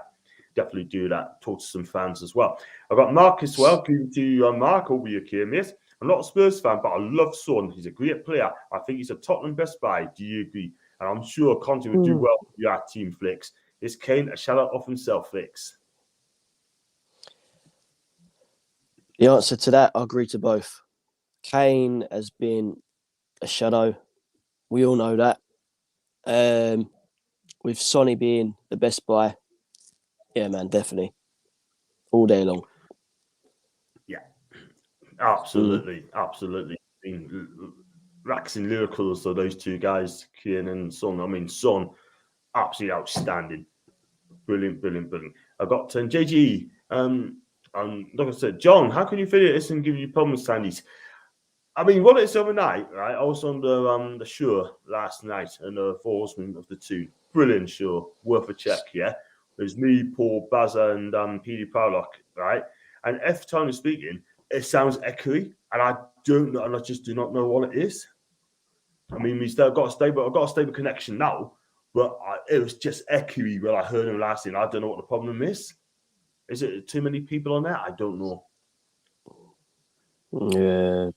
definitely do that. Talk to some fans as well. I've got Mark as well. Good to Mark. Hope you're okay, mate. I'm not a Spurs fan, but I love Son. He's a great player. I think he's a Tottenham best buy. Do you agree? And I'm sure Conte would do well with your team, Flicks. Is Kane a shadow of himself, Flicks? The answer to that, I agree to both. Kane has been a shadow. We all know that. With Sonny being the best buy, yeah, man, definitely. All day long. Yeah, absolutely. Absolutely. I mean, racks and miracles are those two guys, Kane and Son. I mean, Son, absolutely outstanding. Brilliant. I've got JG. Like I said, John, how can you feel this and give you problems, Sandys? I mean, what it's the other night, right? I was on the show last night and the Horseman of the Two. Brilliant show, worth a check, yeah? There's me, Paul, Bazza, and PD Prowlock, right? And every time I'm speaking, it sounds echoey, and I don't know, and I just do not know what it is. I mean, I've got a stable connection now, but it was just echoey when I heard him last night. I don't know what the problem is. Is it too many people on there? I don't know. Yeah.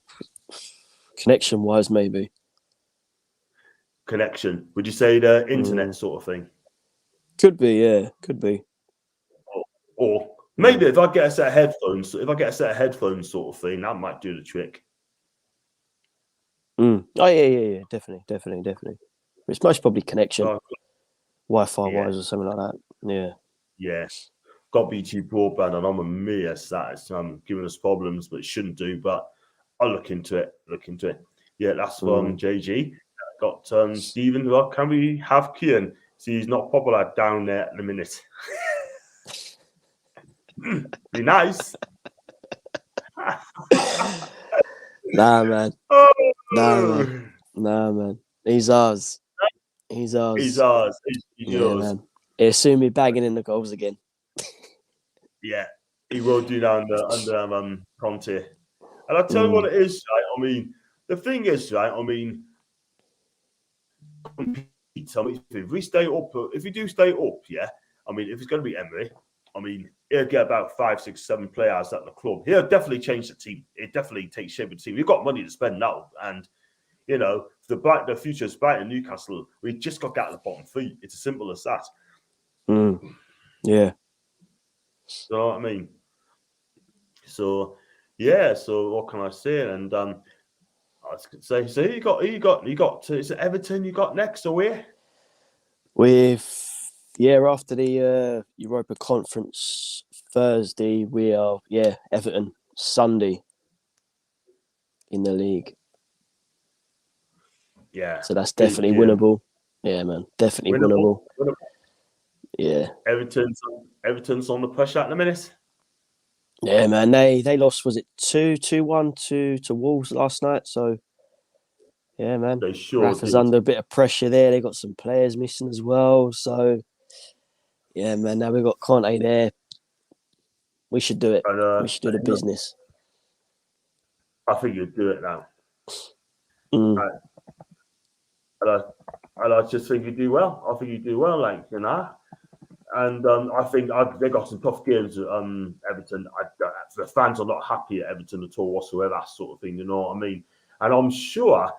Connection wise, maybe. Connection. Would you say the internet sort of thing? Could be, yeah. Could be. Or maybe if I get a set of headphones, sort of thing, that might do the trick. Oh yeah. Definitely. It's most probably connection, Wi-Fi wise or something like that. Yeah. Yes. Got BT broadband, and I'm amazed that it's giving us problems, but it shouldn't do. But I'll look into it. Yeah, that's from JG. Got Stephen. Well, can we have Kian? See, he's not popular down there at the minute. Be nice. Nah, man. Nah, man. He's ours. He's yours. Man. He'll soon be bagging in the goals again. Yeah, he will do that under Conte. And I'll tell you what it is, right? I mean, the thing is, right? I mean, if we stay up, if we do stay up, yeah. I mean, if it's going to be Emery, I mean, he'll get about 5, 6, 7 players at the club. He'll definitely change the team. It definitely takes shape of the team. We've got money to spend now, and you know, the future is bright in Newcastle. We just got to get at the bottom 3. It's as simple as that. Yeah. So I mean, so yeah. So what can I say? And I was going to say, so you got. Is it Everton? You got next away? After the Europa Conference Thursday, we are Everton Sunday in the league. Yeah. So that's definitely winnable. Yeah, man, definitely winnable. Yeah. Everton's on the pressure at the minute. Yeah, man. They lost, was it 2-1 to Wolves last night? So yeah, man. They sure Rafa's under a bit of pressure there. They got some players missing as well. So yeah, man. Now we've got Conte there. We should do it. We should do the business. I think you'll do it now. And I just think you do well. I think you do well, like, you know. And I think they got some tough games at Everton. The fans are not happy at Everton at all whatsoever, that sort of thing, you know what I mean? And I'm sure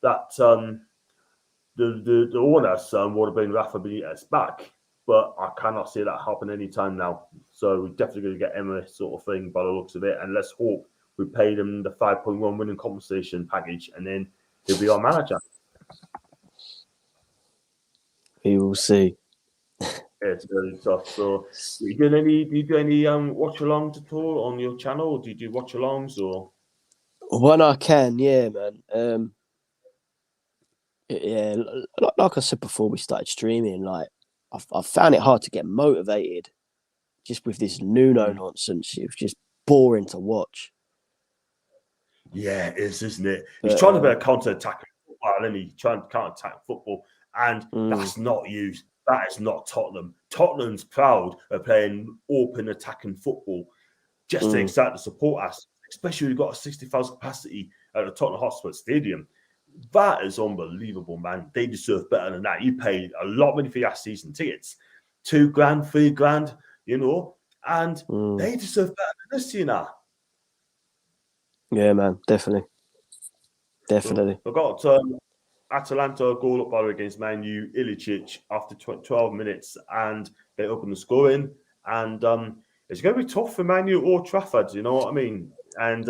that the owners would have been Rafa Benitez back, but I cannot see that happen anytime now. So we're definitely going to get Emery sort of thing by the looks of it. And let's hope we paid him the 5.1 winning compensation package, and then he'll be our manager. We will see. It's very tough. So, do you do any watch alongs at all on your channel? Or do you do watch alongs or? When I can, yeah, man. Yeah, like I said before we started streaming, like I found it hard to get motivated just with this Nuno nonsense. It was just boring to watch. Yeah, it is, isn't it? He's trying to be a counter-attack football, and he's trying to counter-attack football, and that's not used. That is not Tottenham. Tottenham's proud of playing open attacking football just to excite the support us, especially we've got a 60,000 capacity at the Tottenham Hotspur Stadium. That is unbelievable, man. They deserve better than that. You paid a lot of money for your season tickets, $2,000, $3,000, you know, and they deserve better than this, you know. Yeah, man, definitely. So I got Atalanta goal up by against Man U, Ilicic after 12 minutes, and they opened the scoring. And it's going to be tough for Man U or Trafford, you know what I mean? And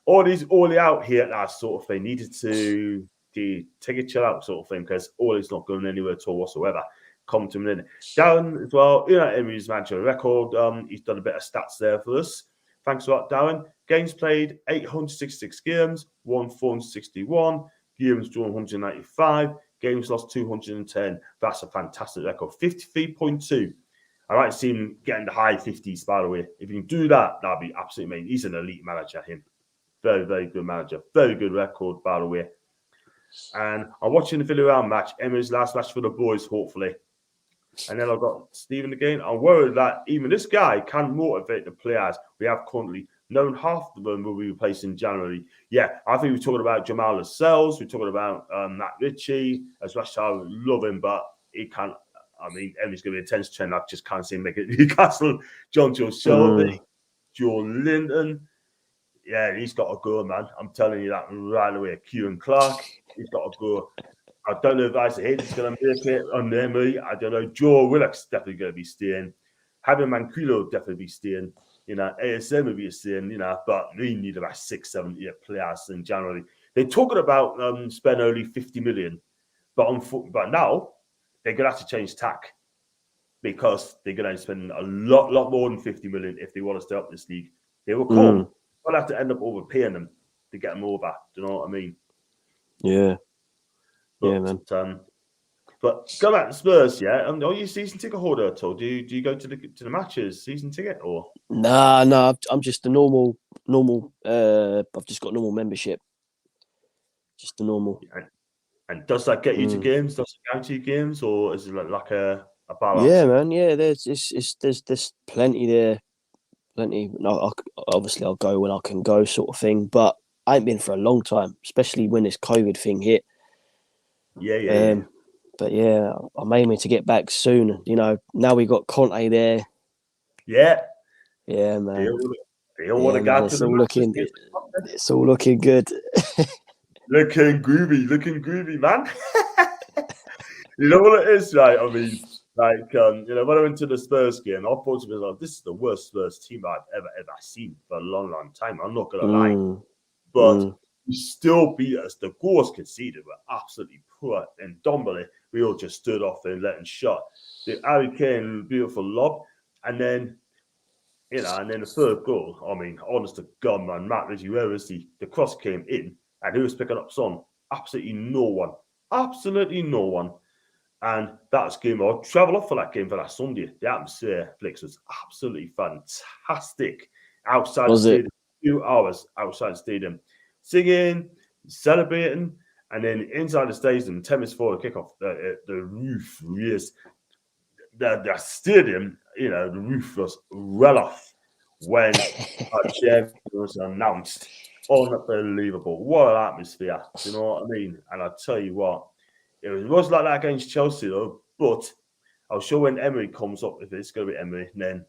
all the out here, that sort of thing, needed to take a chill out sort of thing, because Ole's not going anywhere at all whatsoever. Come to him in. Darren as well, you know, Emery's Manchester record. He's done a bit of stats there for us. Thanks a lot, Darren. Games played 866 games, won 461. Games drawn 195. Games lost 210. That's a fantastic record. 53.2. I like to see him getting the high 50s, by the way. If he can do that, that'd be absolutely amazing. He's an elite manager, him. Very, very good manager. Very good record, by the way. And I'm watching the Villarreal match, Emery's last match for the boys, hopefully. And then I've got Stephen again. I'm worried that even this guy can motivate the players we have currently. Knowing half of them will be replaced in January. Yeah, I think we're talking about Jamal Lascelles. We're talking about Matt Ritchie. As much as I love him, but he can't. I mean, Emery's going to be a tense trend. I just can't see him make it. Newcastle, John Joe Shelby, Joe Linton. Yeah, he's got to go, man. I'm telling you that right away. Kieran Clark, he's got to go. I don't know if Isaac Hayes is going to make it on Emery. I don't know. Joe Willock's definitely going to be staying. Javier Manquillo definitely be staying. You know, ASM will be staying, you know, but we need about 6, 7, 8 players in January. They're talking about spend only 50 million, but now they're going to have to change tack, because they're going to spend a lot more than 50 million if they want to stay up this league. They will come. They'll have to end up overpaying them to get them over. Do you know what I mean? Yeah. But, yeah, man. But go back to Spurs, yeah. Are you a season ticket holder at all? Do you go to the matches, season ticket, or? Nah. I'm just a normal. I've just got normal membership. Just the normal. And does that get you to games? Does it guarantee games, or is it like a balance? Yeah, man. Yeah, there's plenty there. Plenty. No, obviously I'll go when I can go, sort of thing. But I ain't been for a long time, especially when this COVID thing hit. Yeah. But yeah, I'm aiming to get back soon. You know, now we got Conte there. Yeah, man. They all want to go to the looking. It's all looking good. looking groovy, man. You know what it is, right? I mean, like, you know, when I went to the Spurs game, I thought to myself, this is the worst Spurs team I've ever seen for a long time. I'm not gonna lie, but we still beat us. The goals conceded were absolutely poor, and Dombele, we all just stood off and let him shot. The Harry Kane, beautiful lob, and then, you know, and then the third goal. I mean, honest to God, man, Matt Ritchie, where was he? The cross came in, and who was picking up Son? Absolutely no one. And that's game. I'll travel off for that game for that Sunday. The atmosphere, Flix, was absolutely fantastic. Outside the stadium, 2 hours outside the stadium, singing, celebrating, and then inside the stadium, 10 minutes before the kickoff, the roof raised. The stadium, you know, the roof was well off when our chair was announced. Unbelievable. What an atmosphere. Do you know what I mean? And I tell you what, it was like that against Chelsea, though. But I'm sure when Emery comes up, if it's going to be Emery, then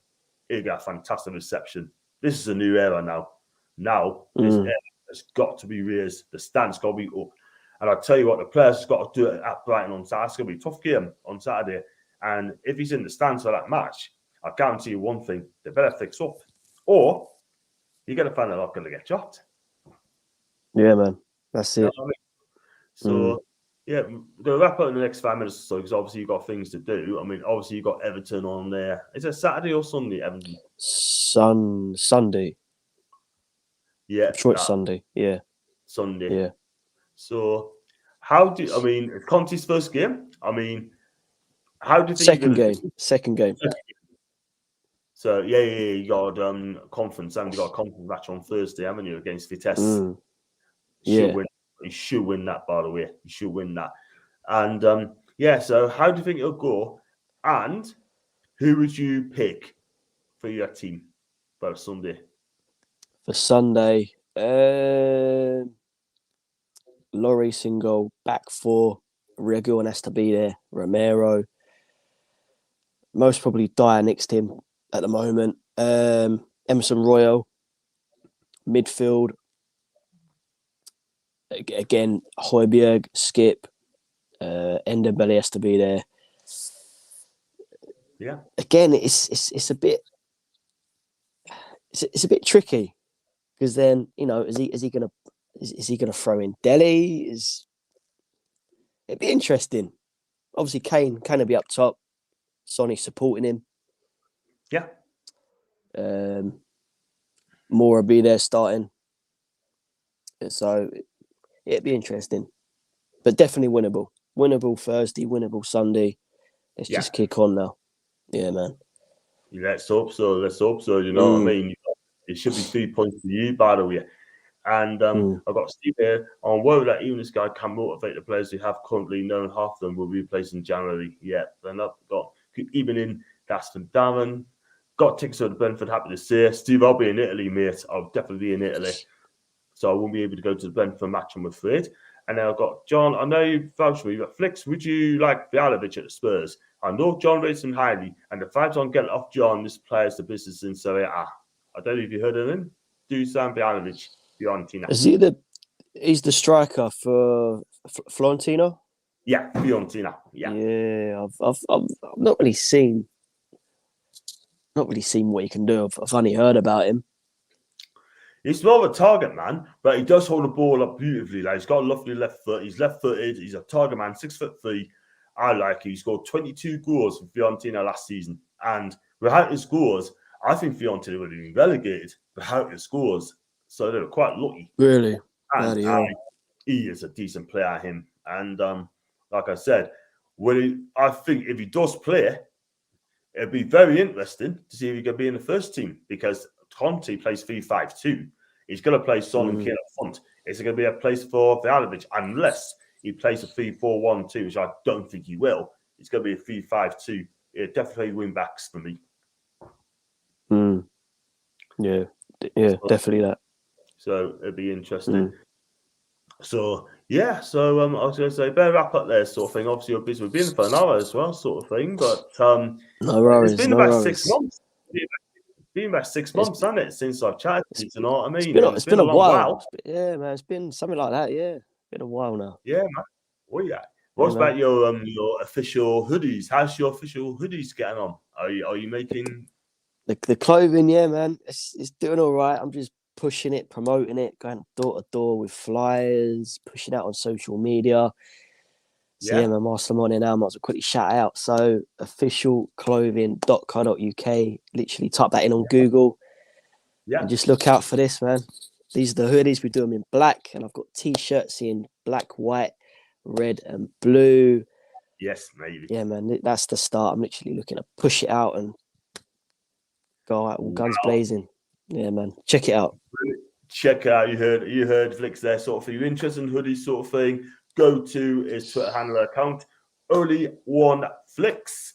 he'll get a fantastic reception. This is a new era now. Now, this era has got to be raised. The stand's got to be up. And I tell you what, the players have got to do it at Brighton on Saturday. It's going to be a tough game on Saturday. And if he's in the stands for that match, I guarantee you one thing, they better fix up. Or you're going to find they're not going to get dropped. Yeah, man. That's it. You know what I mean? So, yeah, we'll wrap up in the next 5 minutes or so because obviously you've got things to do. I mean, obviously you've got Everton on there. Is it Saturday or Sunday, Everton? Sunday. Yeah. I'm sure it's Sunday. Yeah. Sunday. Yeah. So, it's Conte's first game. I mean, how do you think Second game. So, you got conference. You got a conference match on Thursday, haven't you, against Vitesse? You should win that, by the way. You should win that. And, so how do you think it'll go? And who would you pick for your team for Sunday? For Sunday, Lloris in goal, back four. Reguilon has to be there. Romero. Most probably Dyer next to him at the moment. Emerson Royal. Midfield. Again, Højbjerg, Skip. Ndombele has to be there. Yeah. Again, it's a bit tricky because then is he gonna throw in Delhi? It'd be interesting. Obviously, Kane will be up top. Sonny supporting him. Yeah. Moore will be there starting. So it'd be interesting, but definitely winnable. Winnable Thursday, winnable Sunday. Let's just kick on now. Yeah, man. Let's hope so. You know what I mean? It should be 3 points for you, by the way. And I've got Steve here on word that even this guy can motivate the players who have currently known half of them will be replaced in January. Yeah, then I've got even in that's from Darren. Got tickets to the Brentford, happy to say. Steve, I'll be in Italy, mate. I'll definitely be in Italy. So I won't be able to go to the Brentford match, I'm afraid. And then I've got John. I know you vouched for me, but Flicks, would you like Vjalovic at the Spurs? I know John rates him highly, and the vibes on getting off John, this player's the business in Serie A. I don't know if you heard of him. Dusan Vjalovic, Fiorentina. Is he's the striker for Florentino? Yeah, Fiorentina. Yeah. Yeah, I've not really seen what he can do. I've only heard about him. He's more of a target man, but he does hold the ball up beautifully. Like he's got a lovely left foot. He's left-footed. He's a target man, 6'3". I like it. He scored 22 goals for Fiorentina last season. And without his scores, I think Fiorentina would have been relegated without his scores. So they were quite lucky. Really? And he is a decent player, him. And like I said, I think if he does play, it'd be very interesting to see if he can be in the first team because Conte plays 3-5-2. He's going to play Son and Kane up front. Is it going to be a place for Vjalovic? Unless he plays a 3-4-1-2, which I don't think he will. It's going to be a 3-5-2. It definitely wing backs for me. Yeah, definitely that. So it'd be interesting. So I was going to say, better wrap up there, sort of thing. Obviously, you're busy with being for an hour as well, sort of thing. But no worries. It's been about 6 months. It's been about 6 months, hasn't it, since I've chatted? You know what I mean? It's been a while. Yeah, man. It's been something like that. Yeah, been a while now. Yeah, man. Oh yeah. What about your official hoodies? How's your official hoodies getting on? Are you making the clothing? Yeah, man. It's doing all right. I'm just pushing it, promoting it, going door to door with flyers, pushing out on social media. So yeah, man, whilst I'm on it now, I might as well quickly shout out. So officialclothing.co.uk. Literally type that in on Google. Yeah. And just look out for this, man. These are the hoodies. We do them in black, and I've got t-shirts in black, white, red, and blue. Yes, maybe. Yeah, man, that's the start. I'm literally looking to push it out and go out all guns blazing. Yeah, man. Check it out. Check it out. You heard Flicks there, sort of thing. You're interested in hoodies, sort of thing. Go to his Twitter handle account, only one Flicks.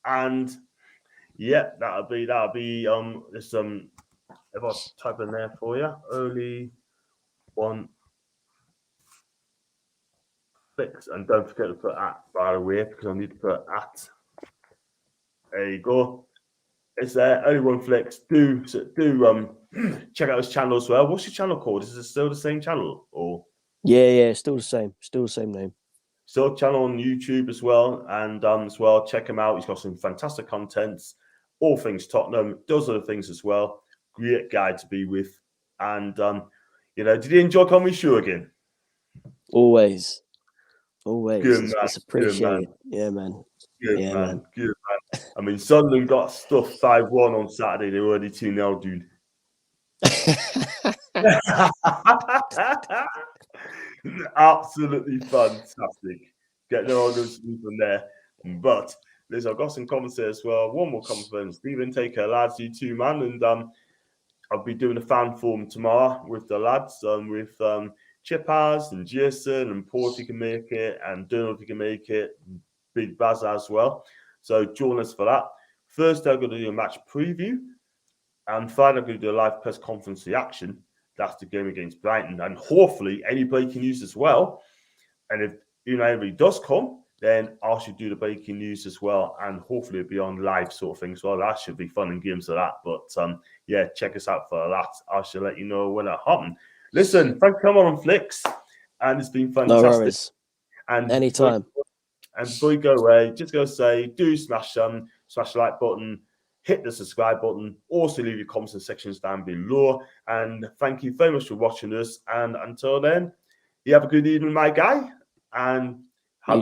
And yeah, that'll be there's some if I type in there for you, only one fix, and don't forget to put at, by the way, because I need to put at. There you go. It's there. Only one flex. Do check out his channel as well. What's your channel called? Is it still the same channel or? Yeah, still the same name. Still channel on YouTube as well, and as well check him out. He's got some fantastic contents, all things Tottenham. Does other things as well. Great guy to be with, and did you enjoy coming with you again? Always. Good man. It's appreciated. Good Yeah, man. Good man. Good man. I mean, Sunderland got stuffed 5-1 on Saturday. They were already 2-0, dude. Absolutely fantastic. Get no other from there. But listen, I've got some comments there as well. One more comment from Stephen. Take care, lads. You too, man. And I'll be doing a fan forum tomorrow with the lads, with Chipaz and Jason and Paul if you can make it, and Donald if you can make it, Big Baz as well. So join us for that. Thursday, I'm going to do a match preview, and Friday, I'm going to do a live press conference reaction. That's the game against Brighton, and hopefully any breaking news as well. And if anybody does come, then I should do the breaking news as well, and hopefully it'll be on live sort of thing. So that should be fun and games of that. But yeah, check us out for that. I shall let you know when it happens. Listen, thanks for coming on Flicks, and it's been fantastic. No worries. And anytime. And before you go away, just go say, do smash the like button, hit the subscribe button, also leave your comments in the sections down below. And thank you very much for watching us. And until then, you have a good evening, my guy. And